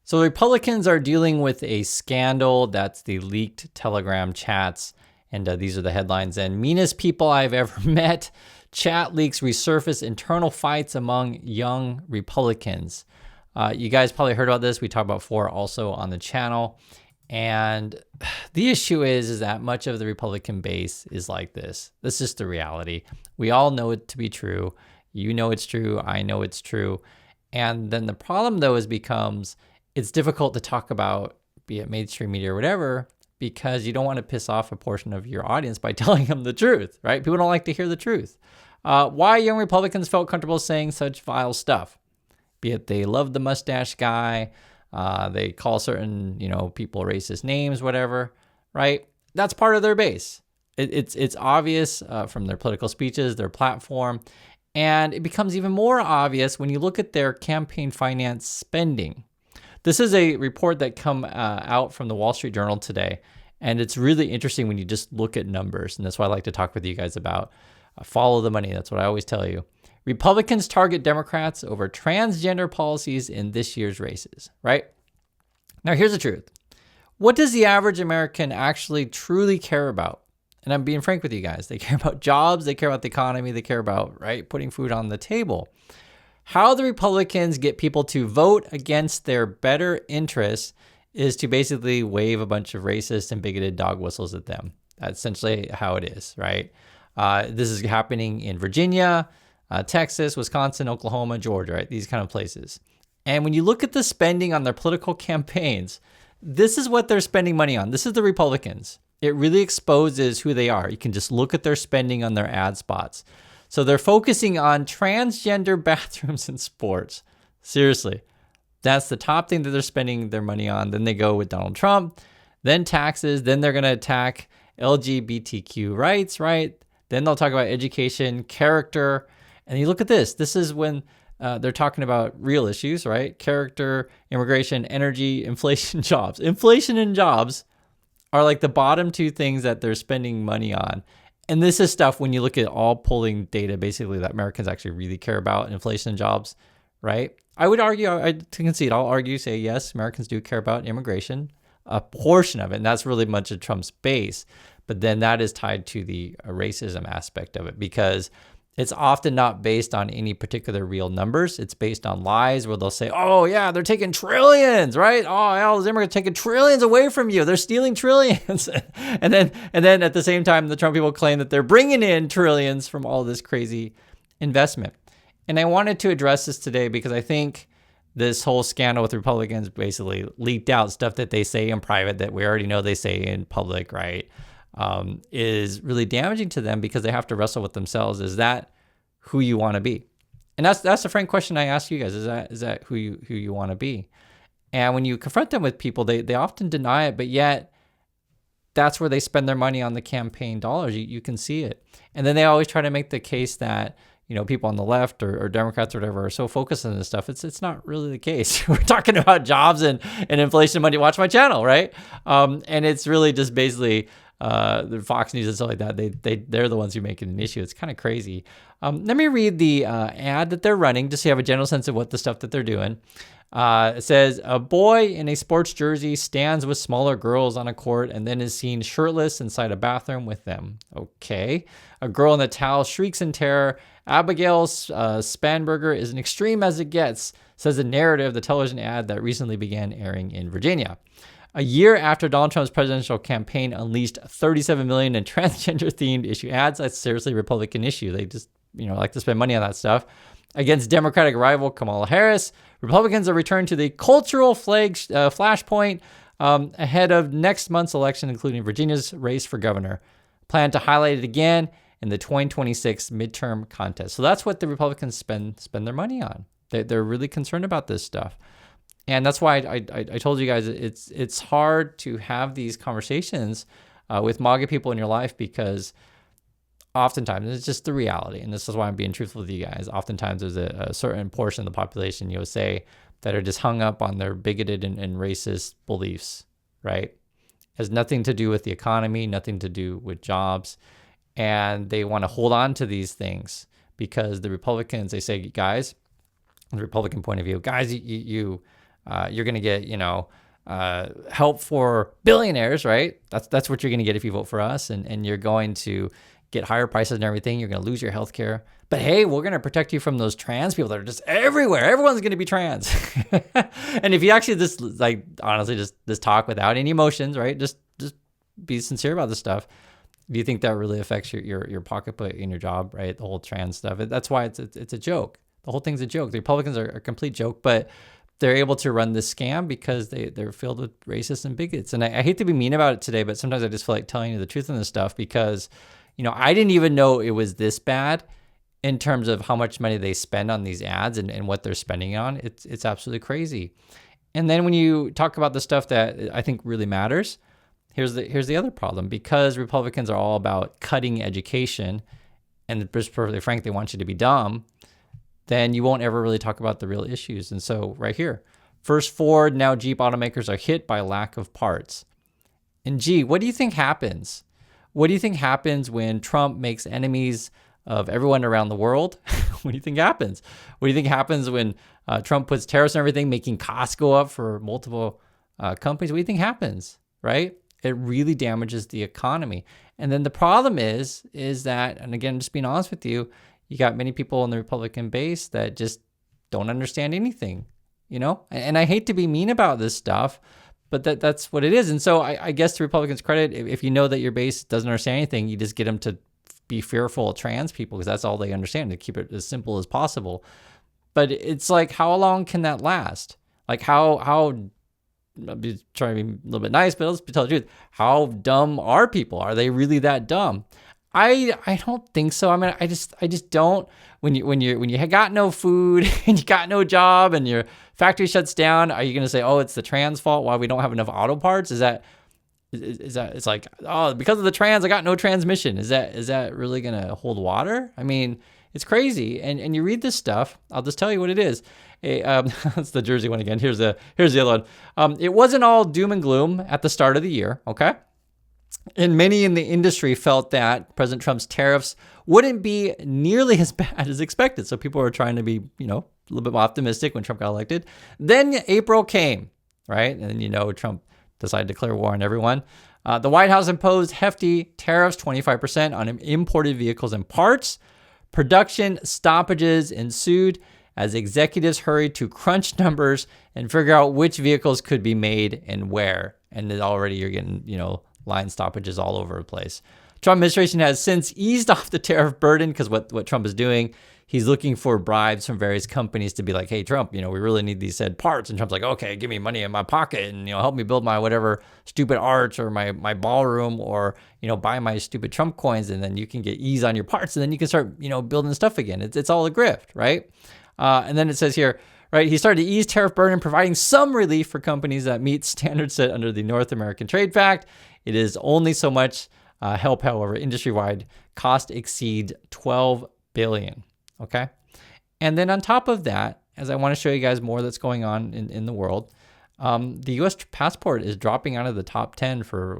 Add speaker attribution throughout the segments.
Speaker 1: So the Republicans are dealing with a scandal. That's the leaked Telegram chats. And these are the headlines. And meanest people I've ever met. Chat leaks resurface internal fights among young Republicans. You guys probably heard about this. We talked about before also on the channel. And the issue is that much of the Republican base is like this. This is the reality. We all know it to be true. You know it's true. I know it's true. And then the problem, though, becomes it's difficult to talk about, be it mainstream media or whatever, because you don't want to piss off a portion of your audience by telling them the truth, right? People don't like to hear the truth. Why young Republicans felt comfortable saying such vile stuff, be it they love the mustache guy, they call certain, people racist names, whatever, right? That's part of their base. It's obvious from their political speeches, their platform, and it becomes even more obvious when you look at their campaign finance spending. This is a report that come out from the Wall Street Journal today, and it's really interesting when you just look at numbers, and that's what I like to talk with you guys about. Follow the money. That's what I always tell you. Republicans target Democrats over transgender policies in this year's races, right? Now, here's the truth. What does the average American actually truly care about? And I'm being frank with you guys. They care about jobs. They care about the economy. They care about, right, putting food on the table. How the Republicans get people to vote against their better interests is to basically wave a bunch of racist and bigoted dog whistles at them. That's essentially how it is, right? This is happening in Virginia, Texas, Wisconsin, Oklahoma, Georgia, right? These kind of places. And when you look at the spending on their political campaigns, this is what they're spending money on. This is the Republicans. It really exposes who they are. You can just look at their spending on their ad spots. So they're focusing on transgender bathrooms in sports. Seriously, that's the top thing that they're spending their money on. Then they go with Donald Trump, then taxes, then they're going to attack LGBTQ rights, right? Then they'll talk about education, character. And you look at this. This is when they're talking about real issues, right? Character, immigration, energy, inflation, jobs. Inflation and jobs are like the bottom two things that they're spending money on. And this is stuff when you look at all polling data, basically, that Americans actually really care about, inflation and jobs, right? I would argue, I concede, I'll argue, say, yes, Americans do care about immigration, a portion of it, and that's really much of Trump's base. But then that is tied to the racism aspect of it, because it's often not based on any particular real numbers. It's based on lies where they'll say, oh, yeah, they're taking trillions, right? Oh, yeah, those immigrants are taking trillions away from you. They're stealing trillions. and then at the same time, the Trump people claim that they're bringing in trillions from all this crazy investment. And I wanted to address this today because I think this whole scandal with Republicans basically leaked out stuff that they say in private that we already know they say in public, right? Is really damaging to them because they have to wrestle with themselves. Is that who you want to be? And that's a frank question I ask you guys. Is that who you want to be? And when you confront them with people, they often deny it, but yet that's where they spend their money on the campaign dollars. You can see it. And then they always try to make the case that, people on the left or Democrats or whatever are so focused on this stuff. It's not really the case. We're talking about jobs and inflation money. Watch my channel, right? And it's really just basically the Fox News and stuff like that. They're the ones who make it an issue. It's kind of crazy. Let me read the ad that they're running just so you have a general sense of what the stuff that they're doing. It says, a boy in a sports jersey stands with smaller girls on a court and then is seen shirtless inside a bathroom with them. Okay. A girl in a towel shrieks in terror. Abigail Spanberger is an extreme as it gets, says the narrative, the television ad that recently began airing in Virginia. A year after Donald Trump's presidential campaign unleashed $37 million in transgender-themed issue ads, that's seriously a Republican issue. They just, like to spend money on that stuff. Against Democratic rival Kamala Harris, Republicans are returned to the cultural flashpoint ahead of next month's election, including Virginia's race for governor. Plan to highlight it again in the 2026 midterm contest. So that's what the Republicans spend their money on. They're really concerned about this stuff. And that's why I told you guys it's hard to have these conversations with MAGA people in your life, because oftentimes it's just the reality. And this is why I'm being truthful with you guys. Oftentimes there's a certain portion of the population, say, that are just hung up on their bigoted and racist beliefs, right? It has nothing to do with the economy, nothing to do with jobs. And they want to hold on to these things because the Republicans, they say, guys, the Republican point of view, guys, you You're going to get, help for billionaires, right? That's what you're going to get if you vote for us. And you're going to get higher prices and everything. You're going to lose your health care. But hey, we're going to protect you from those trans people that are just everywhere. Everyone's going to be trans. And if you actually just honestly, just talk without any emotions, right? Just be sincere about this stuff. Do you think that really affects your pocketbook in your job, right? The whole trans stuff. That's why it's a joke. The whole thing's a joke. The Republicans are a complete joke, but they're able to run this scam because they're filled with racists and bigots. And I hate to be mean about it today, but sometimes I just feel like telling you the truth on this stuff because, I didn't even know it was this bad in terms of how much money they spend on these ads and what they're spending on. It's absolutely crazy. And then when you talk about the stuff that I think really matters, here's the other problem. Because Republicans are all about cutting education and just perfectly frank, they want you to be dumb, then you won't ever really talk about the real issues. And so right here, first Ford, now Jeep automakers are hit by lack of parts. And gee, what do you think happens? What do you think happens when Trump makes enemies of everyone around the world? What do you think happens? What do you think happens when Trump puts tariffs on everything, making costs go up for multiple companies? What do you think happens, right? It really damages the economy. And then the problem is that, and again, just being honest with you, you got many people in the Republican base that just don't understand anything, And I hate to be mean about this stuff, but that's what it is. And so I guess to Republicans' credit, if you know that your base doesn't understand anything, you just get them to be fearful of trans people because that's all they understand, to keep it as simple as possible. But it's like, how long can that last? Like how I'll be trying to be a little bit nice, but let's tell the truth. How dumb are people? Are they really that dumb? I don't think so. I mean, I just don't. When you got no food and you got no job and your factory shuts down, are you going to say, oh, it's the trans fault why we don't have enough auto parts? Is that it's like, oh, because of the trans, I got no transmission. Is that really going to hold water? I mean, it's crazy. And you read this stuff. I'll just tell you what it is. That's the Jersey one again. Here's the other one. It wasn't all doom and gloom at the start of the year. Okay. And many in the industry felt that President Trump's tariffs wouldn't be nearly as bad as expected. So people were trying to be, a little bit more optimistic when Trump got elected. Then April came, right? And then, Trump decided to declare war on everyone. The White House imposed hefty tariffs, 25% on imported vehicles and parts. Production stoppages ensued as executives hurried to crunch numbers and figure out which vehicles could be made and where. And then already you're getting, line stoppages all over the place. Trump administration has since eased off the tariff burden because what Trump is doing, he's looking for bribes from various companies to be like, hey, Trump, we really need these said parts. And Trump's like, okay, give me money in my pocket and, help me build my whatever stupid arch or my ballroom or, buy my stupid Trump coins. And then you can get ease on your parts and then you can start, building stuff again. It's all a grift, right? And then it says here, right, he started to ease tariff burden, providing some relief for companies that meet standards set under the North American Trade Pact. It is only so much help, however, industry-wide cost exceed $12 billion, okay? And then on top of that, as I want to show you guys more that's going on in the world, the U.S. passport is dropping out of the top 10 for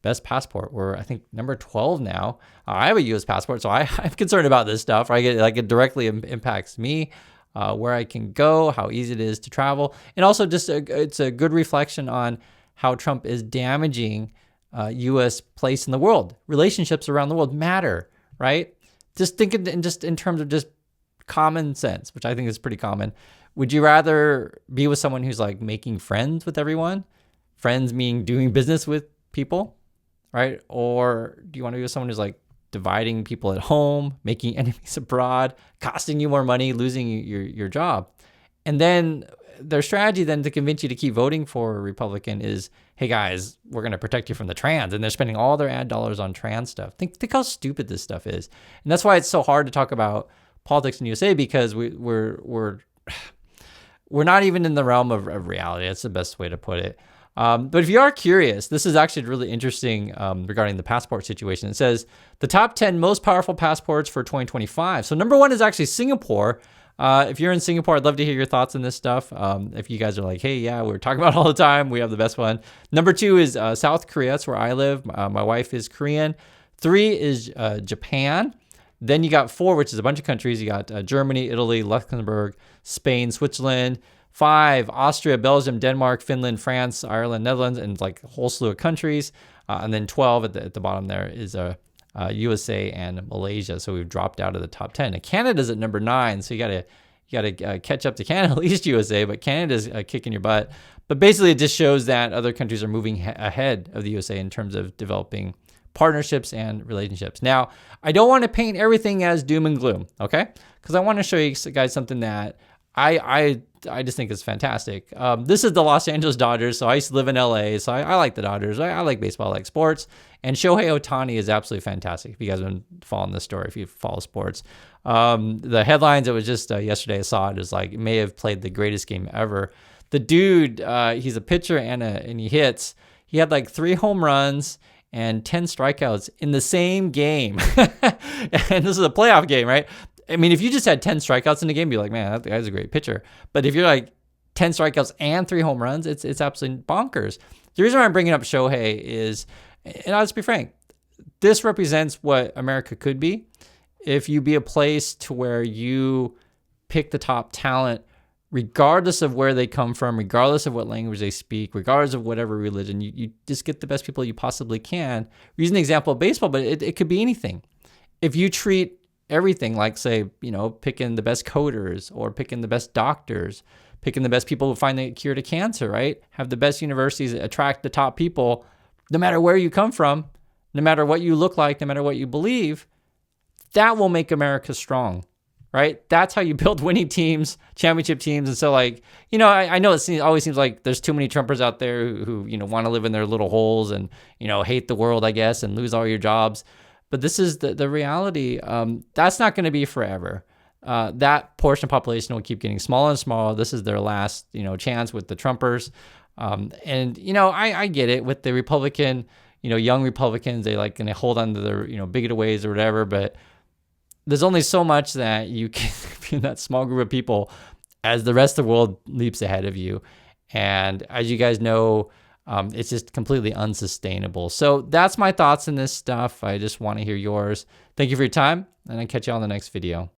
Speaker 1: best passport. We're, I think, number 12 now. I have a U.S. passport, so I'm concerned about this stuff, right? It directly impacts me, where I can go, how easy it is to travel, and also just it's a good reflection on how Trump is damaging U.S. place in the world. Relationships around the world matter, right? Just think in terms of just common sense, which I think is pretty common. Would you rather be with someone who's like making friends with everyone? Friends meaning doing business with people, right? Or do you want to be with someone who's like dividing people at home, making enemies abroad, costing you more money, losing your job? And then their strategy then to convince you to keep voting for a Republican is, hey guys, we're going to protect you from the trans. And they're spending all their ad dollars on trans stuff. Think how stupid this stuff is. And that's why it's so hard to talk about politics in the USA, because we're not even in the realm of reality. That's the best way to put it. But if you are curious, this is actually really interesting regarding the passport situation. It says the top 10 most powerful passports for 2025. So number one is actually Singapore. If you're in Singapore, I'd love to hear your thoughts on this stuff. If you guys are like, hey, yeah, we're talking about it all the time, we have the best one. Number two is South Korea. That's where I live. My wife is Korean. 3 is Japan. Then you got 4, which is a bunch of countries. You got Germany, Italy, Luxembourg, Spain, Switzerland. 5, Austria, Belgium, Denmark, Finland, France, Ireland, Netherlands, and like a whole slew of countries. And then 12 at the bottom there is USA and Malaysia. So we've dropped out of the top 10. And Canada's at number 9. So you gotta catch up to Canada, at least USA, but Canada's kicking your butt. But basically, it just shows that other countries are moving ahead of the USA in terms of developing partnerships and relationships. Now, I don't want to paint everything as doom and gloom, okay? Because I want to show you guys something that I just think is fantastic. This is the Los Angeles Dodgers. So I used to live in LA, so I like the Dodgers. I like baseball, I like sports. And Shohei Ohtani is absolutely fantastic. If you guys have been following this story, if you follow sports. The headlines, it was just yesterday I saw it, is like, may have played the greatest game ever. The dude, he's a pitcher and he hits. He had like 3 home runs and 10 strikeouts in the same game. And this is a playoff game, right? I mean, if you just had 10 strikeouts in the game, you'd be like, man, that guy's a great pitcher. But if you're like 10 strikeouts and 3 home runs, it's absolutely bonkers. The reason why I'm bringing up Shohei is, and I'll just be frank, this represents what America could be if you be a place to where you pick the top talent, regardless of where they come from, regardless of what language they speak, regardless of whatever religion. You just get the best people you possibly can. We're using the example of baseball, but it could be anything. If you treat everything like, say, picking the best coders or picking the best doctors, picking the best people who find the cure to cancer, right? Have the best universities attract the top people, no matter where you come from, no matter what you look like, no matter what you believe. That will make America strong, right? That's how you build winning teams, championship teams. And so, like, I know it always seems like there's too many Trumpers out there who want to live in their little holes and, hate the world, I guess, and lose all your jobs. But this is the reality. That's not going to be forever. That portion of population will keep getting smaller and smaller. This is their last, chance with the Trumpers. I get it with the Republican, young Republicans. They like going to hold on to their, bigoted ways or whatever. But there's only so much that you can be in that small group of people as the rest of the world leaps ahead of you. And as you guys know, it's just completely unsustainable. So that's my thoughts on this stuff. I just want to hear yours. Thank you for your time, and I'll catch you on the next video.